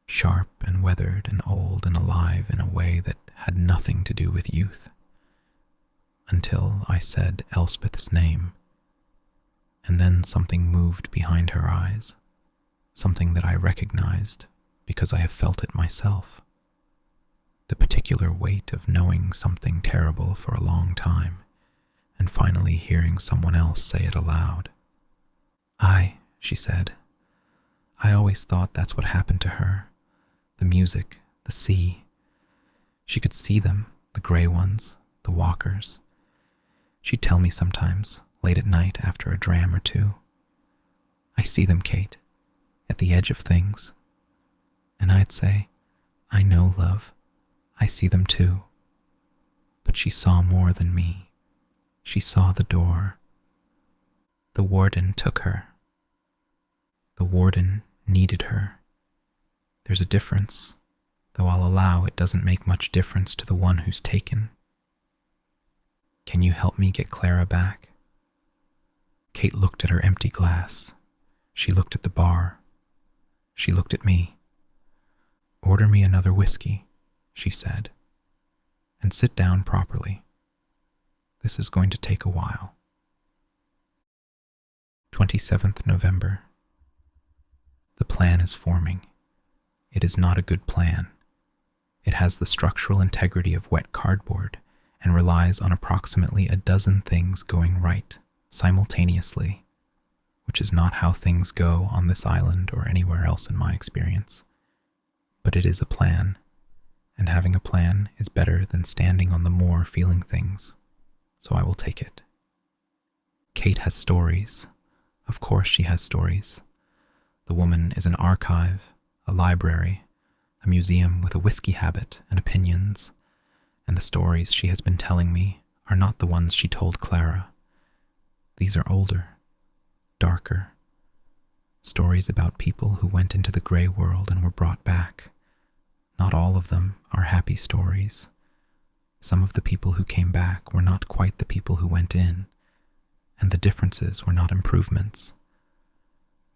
S1: sharp and weathered and old and alive in a way that had nothing to do with youth. Until I said Elspeth's name, and then something moved behind her eyes, something that I recognized because I have felt it myself. The particular weight of knowing something terrible for a long time, and finally hearing someone else say it aloud. She said. "I always thought that's what happened to her. The music, the sea. She could see them, the grey ones, the walkers. She'd tell me sometimes, late at night after a dram or two. I see them, Cait, at the edge of things. And I'd say, I know, love, I see them too. But she saw more than me. She saw the door. The warden took her. The warden needed her. There's a difference, though I'll allow it doesn't make much difference to the one who's taken. Can you help me get Clara back?" Cait looked at her empty glass. She looked at the bar. She looked at me. "Order me another whiskey," she said, "and sit down properly. This is going to take a while." 27th November. The plan is forming. It is not a good plan. It has the structural integrity of wet cardboard and relies on approximately a dozen things going right simultaneously, which is not how things go on this island or anywhere else in my experience. But it is a plan, and having a plan is better than standing on the moor feeling things, so I will take it. Cait has stories. Of course she has stories. The woman is an archive, a library, a museum with a whiskey habit and opinions, and the stories she has been telling me are not the ones she told Clara. These are older, darker, stories about people who went into the grey world and were brought back. Not all of them are happy stories. Some of the people who came back were not quite the people who went in, and the differences were not improvements.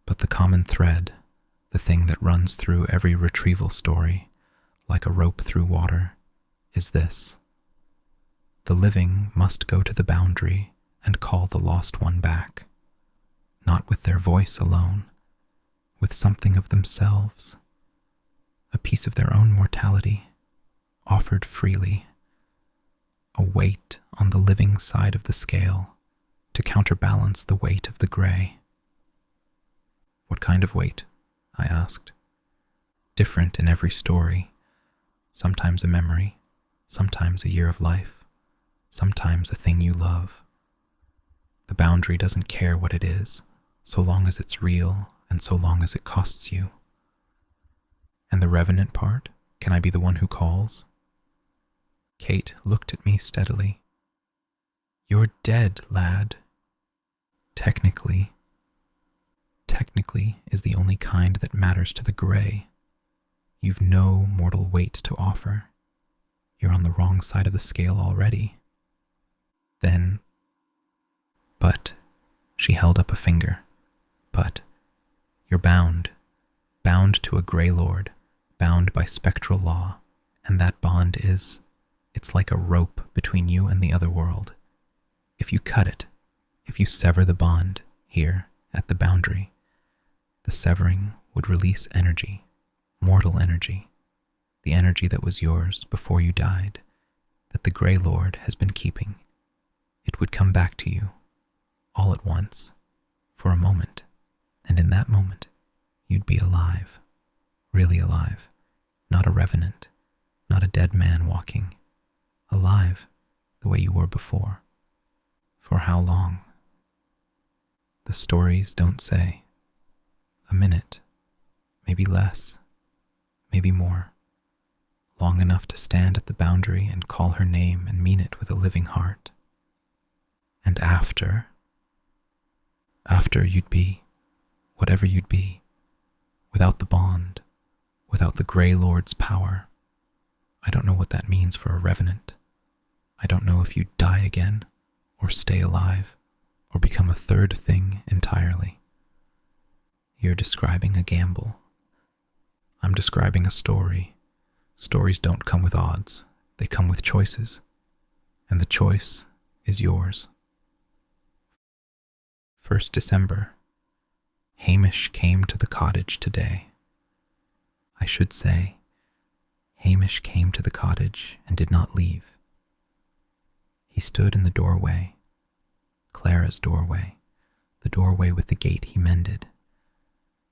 S1: But the common thread, the thing that runs through every retrieval story, like a rope through water, is this. The living must go to the boundary and call the lost one back, not with their voice alone, with something of themselves, a piece of their own mortality, offered freely, a weight on the living side of the scale to counterbalance the weight of the grey. "What kind of weight?" I asked. different in every story, sometimes a memory, sometimes a year of life, sometimes a thing you love. The boundary doesn't care what it is, so long as it's real and so long as it costs you. And the revenant part, can I be the one who calls? Cait looked at me steadily. You're dead, lad. Technically is the only kind that matters to the gray. You've no mortal weight to offer. You're on the wrong side of the scale already. Then, but, she held up a finger, but, you're bound to a Grey Lord, bound by spectral law, and that bond it's like a rope between you and the other world. If you cut it, if you sever the bond here at the boundary, the severing would release energy, mortal energy, the energy that was yours before you died, that the Grey Lord has been keeping. It would come back to you, all at once, for a moment, and in that moment, you'd be alive, really alive, not a revenant, not a dead man walking, alive the way you were before. For how long? The stories don't say. A minute, maybe less, maybe more. Long enough to stand at the boundary and call her name and mean it with a living heart. And after you'd be, whatever you'd be, without the bond, without the Grey Lord's power. I don't know what that means for a revenant. I don't know if you'd die again, or stay alive, or become a third thing entirely. You're describing a gamble. I'm describing a story. Stories don't come with odds. They come with choices. And the choice is yours. 1st December. Hamish came to the cottage today. I should say, Hamish came to the cottage and did not leave. He stood in the doorway, Clara's doorway, the doorway with the gate he mended,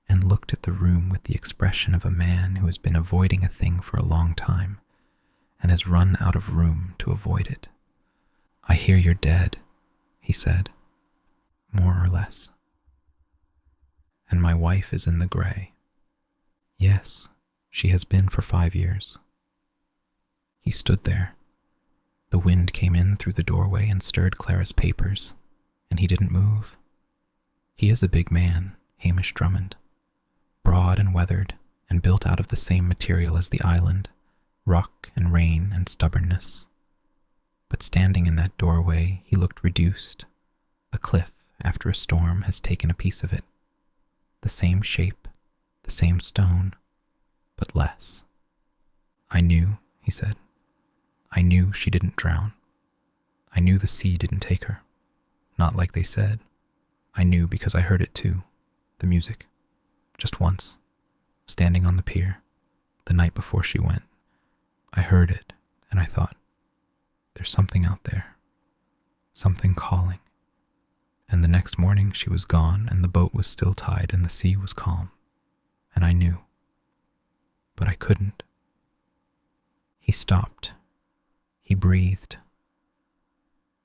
S1: and looked at the room with the expression of a man who has been avoiding a thing for a long time and has run out of room to avoid it. I hear you're dead, he said, more or less. And my wife is in the grey. Yes, she has been for 5 years. He stood there. The wind came in through the doorway and stirred Clara's papers, and he didn't move. He is a big man, Hamish Drummond, broad and weathered, and built out of the same material as the island, rock and rain and stubbornness. But standing in that doorway, he looked reduced. A cliff after a storm has taken a piece of it. The same shape, the same stone, but less. I knew, he said. I knew she didn't drown. I knew the sea didn't take her. Not like they said. I knew because I heard it too, the music. Just once, standing on the pier, the night before she went. I heard it, and I thought, there's something out there. Something calling. And the next morning she was gone, and the boat was still tied, and the sea was calm. And I knew. But I couldn't. He stopped. He breathed.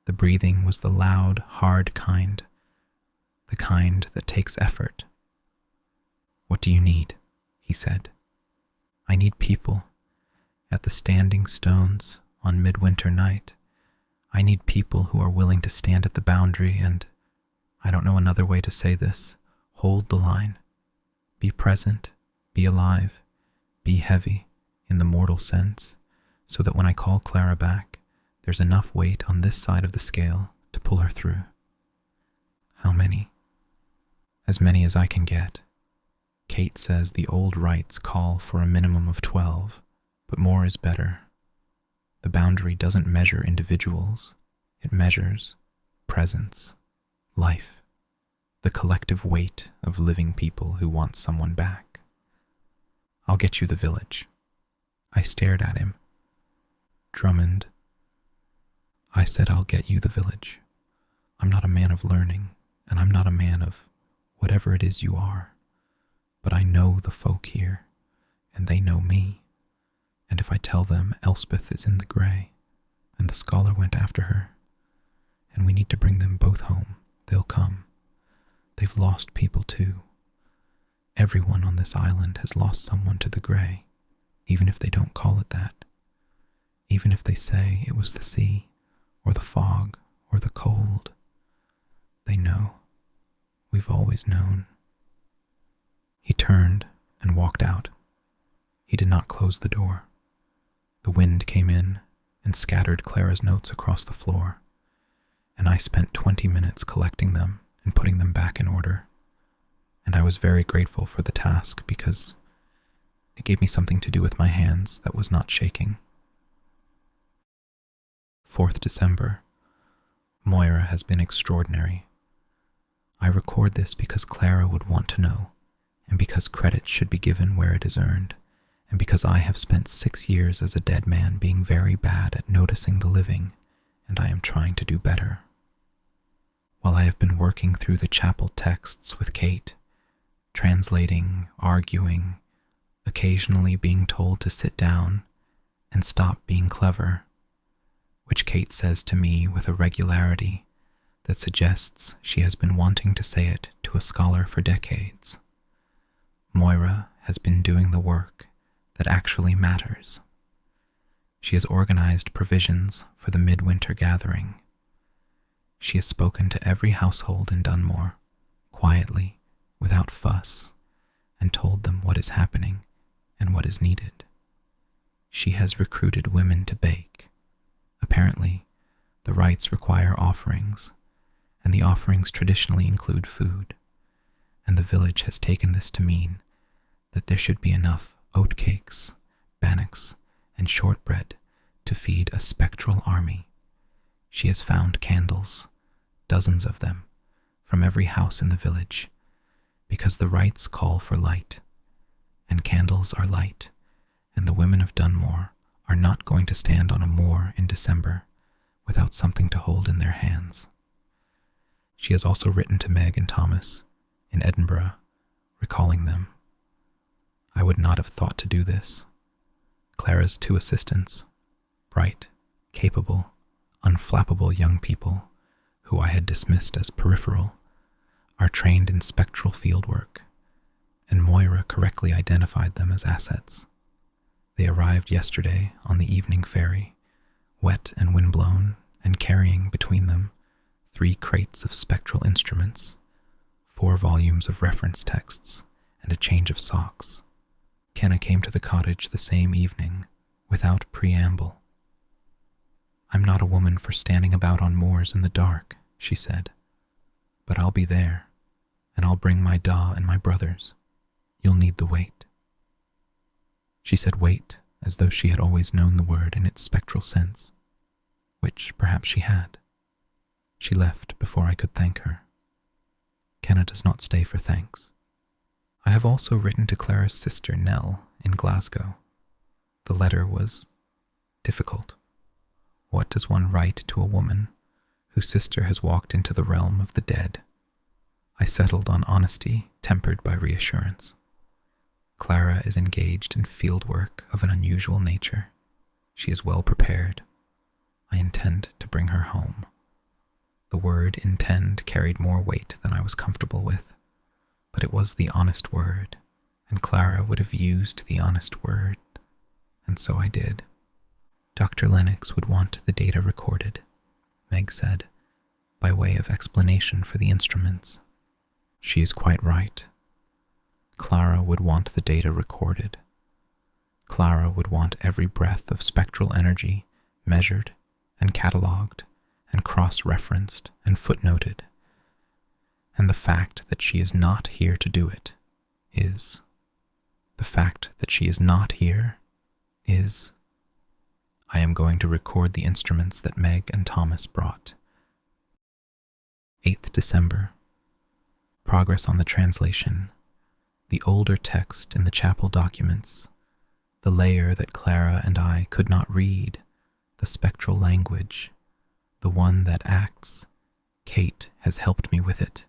S1: The breathing was the loud, hard kind, the kind that takes effort. What do you need? He said. I need people at the standing stones on midwinter night. I need people who are willing to stand at the boundary and, I don't know another way to say this, hold the line. Be present, be alive, be heavy in the mortal sense, so that when I call Clara back, there's enough weight on this side of the scale to pull her through. How many? As many as I can get. Cait says the old rites call for a minimum of 12, but more is better. The boundary doesn't measure individuals. It measures presence, life, the collective weight of living people who want someone back. I'll get you the village. I stared at him. Drummond. I said I'll get you the village. I'm not a man of learning, and I'm not a man of whatever it is you are, but I know the folk here, and they know me. And if I tell them Elspeth is in the grey, and the scholar went after her, and we need to bring them both home, they'll come. They've lost people too. Everyone on this island has lost someone to the grey, even if they don't call it that. Even if they say it was the sea, or the fog, or the cold. They know. We've always known. He turned and walked out. He did not close the door. The wind came in and scattered Clara's notes across the floor, and I spent 20 minutes collecting them and putting them back in order. And I was very grateful for the task because it gave me something to do with my hands that was not shaking. 4th December. Moira has been extraordinary. I record this because Clara would want to know, and because credit should be given where it is earned, and because I have spent 6 years as a dead man being very bad at noticing the living, and I am trying to do better. While I have been working through the chapel texts with Cait, translating, arguing, occasionally being told to sit down and stop being clever, which Cait says to me with a regularity that suggests she has been wanting to say it to a scholar for decades. Moira has been doing the work that actually matters. She has organized provisions for the midwinter gathering. She has spoken to every household in Dunmore, quietly, without fuss, and told them what is happening and what is needed. She has recruited women to bake. Apparently, the rites require offerings, and the offerings traditionally include food, and the village has taken this to mean that there should be enough oat cakes, bannocks, and shortbread to feed a spectral army. She has found candles, dozens of them, from every house in the village, because the rites call for light, and candles are light, and the women of Dunmore are not going to stand on a moor in December without something to hold in their hands. She has also written to Meg and Thomas in Edinburgh, recalling them. I would not have thought to do this. Clara's 2 assistants, bright, capable, unflappable young people who I had dismissed as peripheral, are trained in spectral fieldwork, and Moira correctly identified them as assets. They arrived yesterday on the evening ferry, wet and windblown, and carrying between them 3 crates of spectral instruments, 4 volumes of reference texts, and a change of socks. Kenna came to the cottage the same evening, without preamble. "I'm not a woman for standing about on moors in the dark," she said, "but I'll be there, and I'll bring my da and my brothers. You'll need the weight." She said weight as though she had always known the word in its spectral sense, which perhaps she had. She left before I could thank her. Kenna does not stay for thanks. I have also written to Clara's sister Nell in Glasgow. The letter was difficult. What does one write to a woman whose sister has walked into the realm of the dead? I settled on honesty tempered by reassurance. Clara is engaged in field work of an unusual nature. She is well prepared. I intend to bring her home. The word intend carried more weight than I was comfortable with, but it was the honest word, and Clara would have used the honest word, and so I did. Dr. Lennox would want the data recorded, Meg said, by way of explanation for the instruments. She is quite right. Clara would want the data recorded. Clara would want every breath of spectral energy measured and catalogued and cross-referenced and footnoted. And the fact that she is not here to do it is. The fact that she is not here is. I am going to record the instruments that Meg and Thomas brought. 8th December. Progress on the translation. The older text in the chapel documents. The layer that Clara and I could not read. The spectral language. The one that acts. Cait has helped me with it,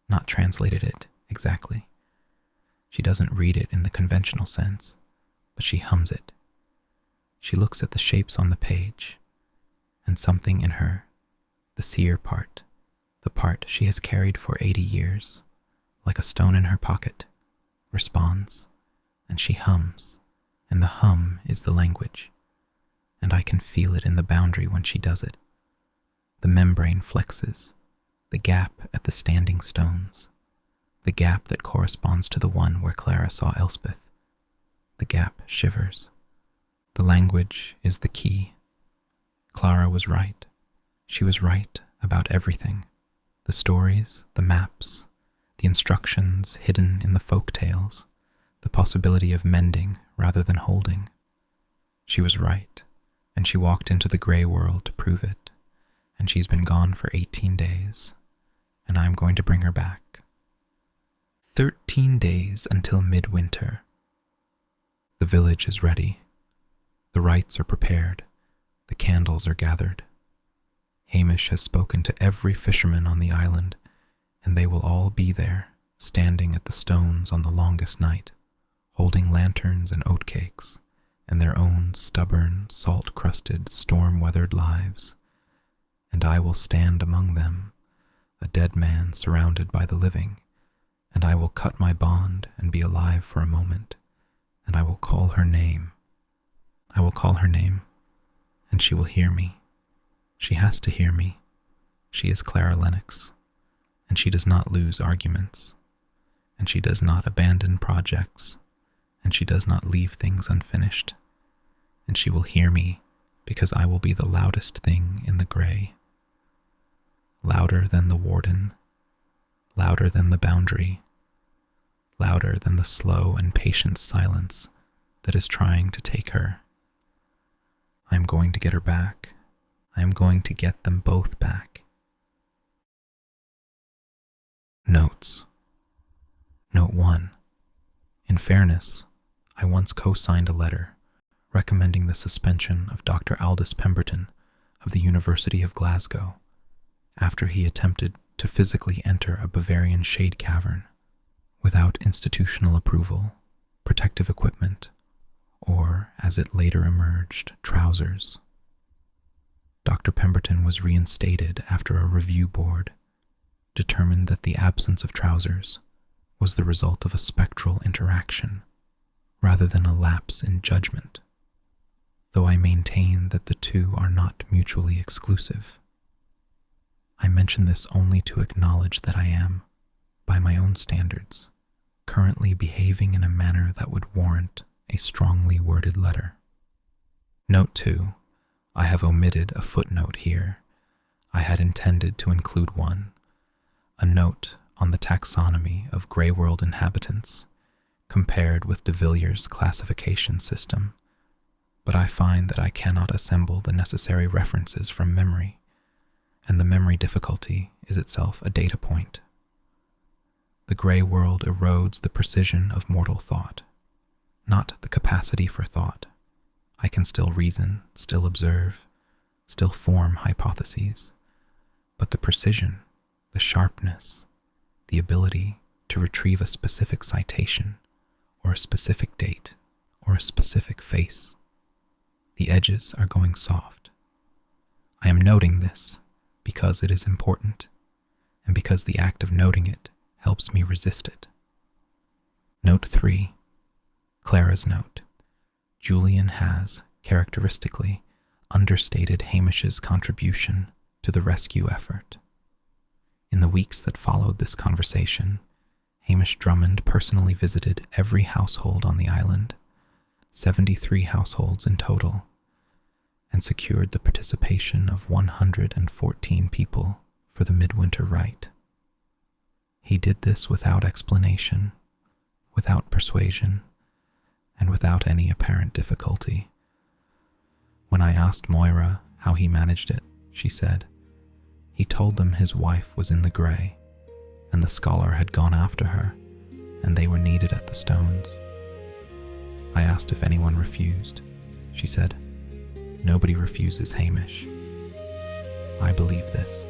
S1: not translated it exactly. She doesn't read it in the conventional sense, but she hums it. She looks at the shapes on the page, and something in her, the seer part, the part she has carried for 80 years, like a stone in her pocket, responds, and she hums, and the hum is the language, and I can feel it in the boundary when she does it. The membrane flexes, the gap at the standing stones, the gap that corresponds to the one where Clara saw Elspeth. The gap shivers. The language is the key. Clara was right. She was right about everything. The stories, the maps, the instructions hidden in the folk tales, the possibility of mending rather than holding. She was right, and she walked into the grey world to prove it, and she's been gone for 18 days, and I'm going to bring her back. 13 days until midwinter. The village is ready. The rites are prepared. The candles are gathered. Hamish has spoken to every fisherman on the island, and they will all be there, standing at the stones on the longest night, holding lanterns and oatcakes, and their own stubborn, salt-crusted, storm-weathered lives. And I will stand among them, a dead man surrounded by the living, and I will cut my bond and be alive for a moment, and I will call her name. I will call her name, and she will hear me. She has to hear me. She is Clara Lennox, and she does not lose arguments, and she does not abandon projects, and she does not leave things unfinished, and she will hear me because I will be the loudest thing in the grey. Louder than the warden, louder than the boundary, louder than the slow and patient silence that is trying to take her. I am going to get her back. I am going to get them both back. Notes. Note 1. In fairness, I once co-signed a letter recommending the suspension of Dr. Aldous Pemberton of the University of Glasgow after he attempted to physically enter a Bavarian shade cavern without institutional approval, protective equipment, or, as it later emerged, trousers. Dr. Pemberton was reinstated after a review board determined that the absence of trousers was the result of a spectral interaction rather than a lapse in judgment, though I maintain that the two are not mutually exclusive. I mention this only to acknowledge that I am, by my own standards, currently behaving in a manner that would warrant a strongly worded letter. Note 2. I have omitted a footnote here. I had intended to include one, a note on the taxonomy of Grey World inhabitants, compared with de Villiers' classification system, but I find that I cannot assemble the necessary references from memory, and the memory difficulty is itself a data point. The Grey World erodes the precision of mortal thought, not the capacity for thought. I can still reason, still observe, still form hypotheses, but the precision, the sharpness, the ability to retrieve a specific citation, or a specific date, or a specific face, the edges are going soft. I am noting this because it is important, and because the act of noting it helps me resist it. Note 3. Clara's note. Julian has, characteristically, understated Hamish's contribution to the rescue effort. In the weeks that followed this conversation, Hamish Drummond personally visited every household on the island, 73 households in total, and secured the participation of 114 people for the midwinter rite. He did this without explanation, without persuasion, and without any apparent difficulty. When I asked Moira how he managed it, she said, he told them his wife was in the grey, and the scholar had gone after her, and they were needed at the stones. I asked if anyone refused. She said, nobody refuses Hamish. I believe this.